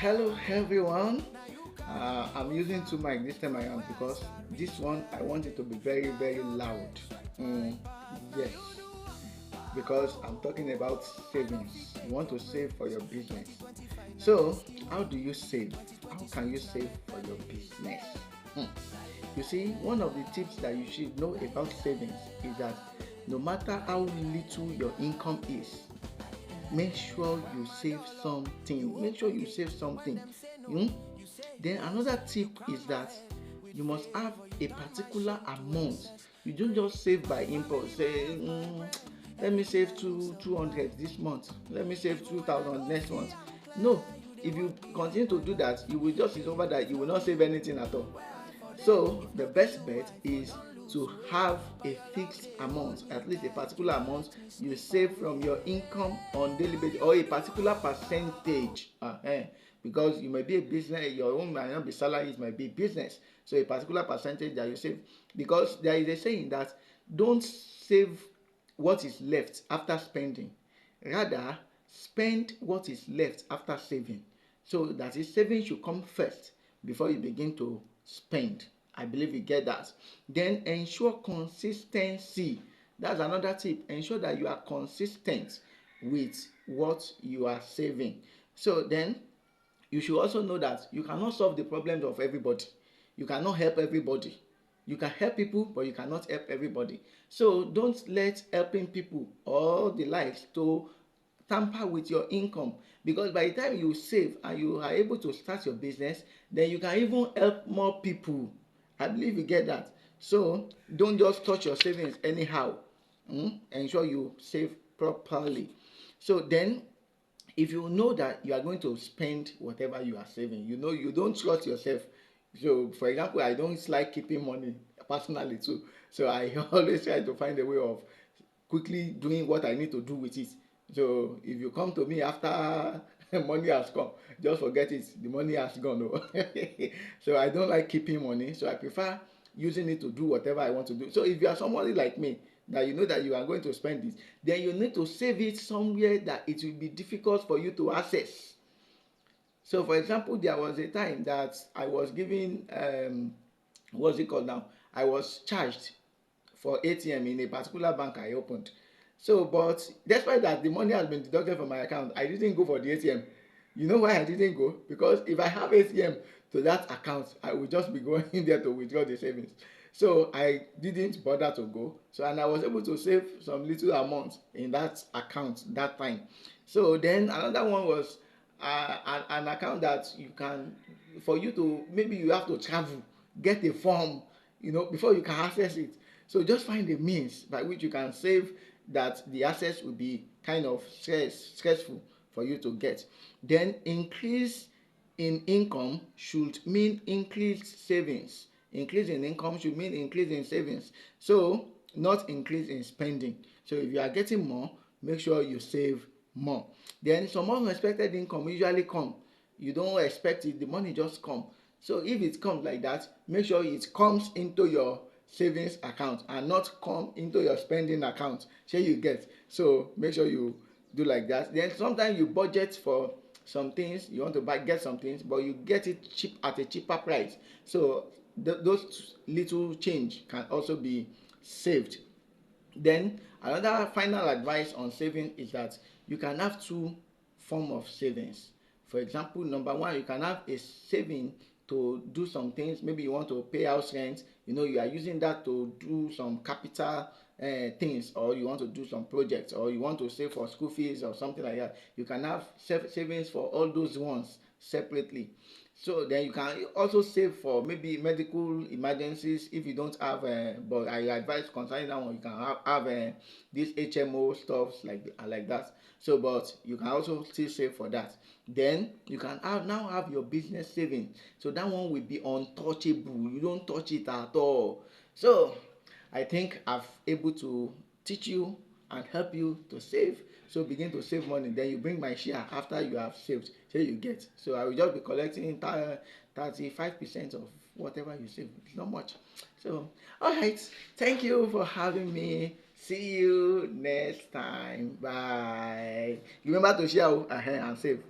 Hello everyone. I'm using two mic this time around because this one I want it to be very loud. Mm, yes, because I'm talking about savings. You want to save for your business. So, how do you save? How can you save for your business? Hmm. You see, one of the tips that you should know about savings is that no matter how little your income is, make sure you save something. Make sure you save something. Hmm? Then another tip is that you must have a particular amount. You don't just save by impulse. Say, let me save 200 this month. Let me save 2,000 next month. No, if you continue to do that, you will just discover that you will not save anything at all. So the best bet is to have a fixed amount, at least a particular amount you save from your income on daily basis, or a particular percentage. Because you may be a business, your own might not be salary, it might be business. So a particular percentage that you save, because there is a saying that don't save what is left after spending. Rather, spend what is left after saving. So that is, saving should come first before you begin to spend. I believe you get that. Then ensure consistency. That's another tip. Ensure that you are consistent with what you are saving. So then you should also know that you cannot solve the problems of everybody. You cannot help everybody. You can help people, but you cannot help everybody. So don't let helping people or the likes to tamper with your income, because by the time you save and you are able to start your business, then you can even help more people. I believe you get that. So don't just touch your savings anyhow. Ensure you save properly. So then, if you know that you are going to spend whatever you are saving, you know you don't trust yourself. So for example, I don't like keeping money personally too, so I always try to find a way of quickly doing what I need to do with it. So if you come to me after money has come, just forget it, the money has gone. Oh. So I don't like keeping money, so I prefer using it to do whatever I want to do. So if you are somebody like me, that you know that you are going to spend it, then you need to save it somewhere that it will be difficult for you to access. So for example, there was a time that I was giving what's it called now, I was charged for ATM in a particular bank I opened. So, but despite that the money has been deducted from my account, I didn't go for the ATM. You know why I didn't go? Because if I have ATM to that account, I would just be going in there to withdraw the savings. So I didn't bother to go. So, and I was able to save some little amount in that account that time. So then another one was an account that you can, for you to, maybe you have to travel, get a form, before you can access it. So just find a means by which you can save, that the access will be kind of stressful for you to get. Then increase in income should mean increased savings. Increase in income should mean increase in savings. So not increase in spending. So if you are getting more, make sure you save more. Then some unexpected income usually come. You don't expect it, the money just come. So if it comes like that, make sure it comes into your savings account and not come into your spending account. Shey you get? So make sure you do like that. Then sometimes you budget for some things, you want to get some things, but you get it cheap at a cheaper price. So those little change can also be saved. Then another final advice on saving is that you can have two form of savings. For example, number one, you can have a saving to do some things. Maybe you want to pay house rent, you are using that to do some capital things, or you want to do some projects, or you want to save for school fees or something like that. You can have savings for all those ones separately. So then you can also save for maybe medical emergencies if you don't have, but I advise concerning that one, you can have this HMO stuffs like that. So but you can also still save for that. Then you can now have your business saving. So that one will be untouchable. You don't touch it at all. So I think I've able to teach you and help you to save. So begin to save money. Then you bring my share after you have saved. So you get. So I will just be collecting 35% of whatever you save. It's not much. So all right. Thank you for having me. See you next time. Bye. Remember to share and save.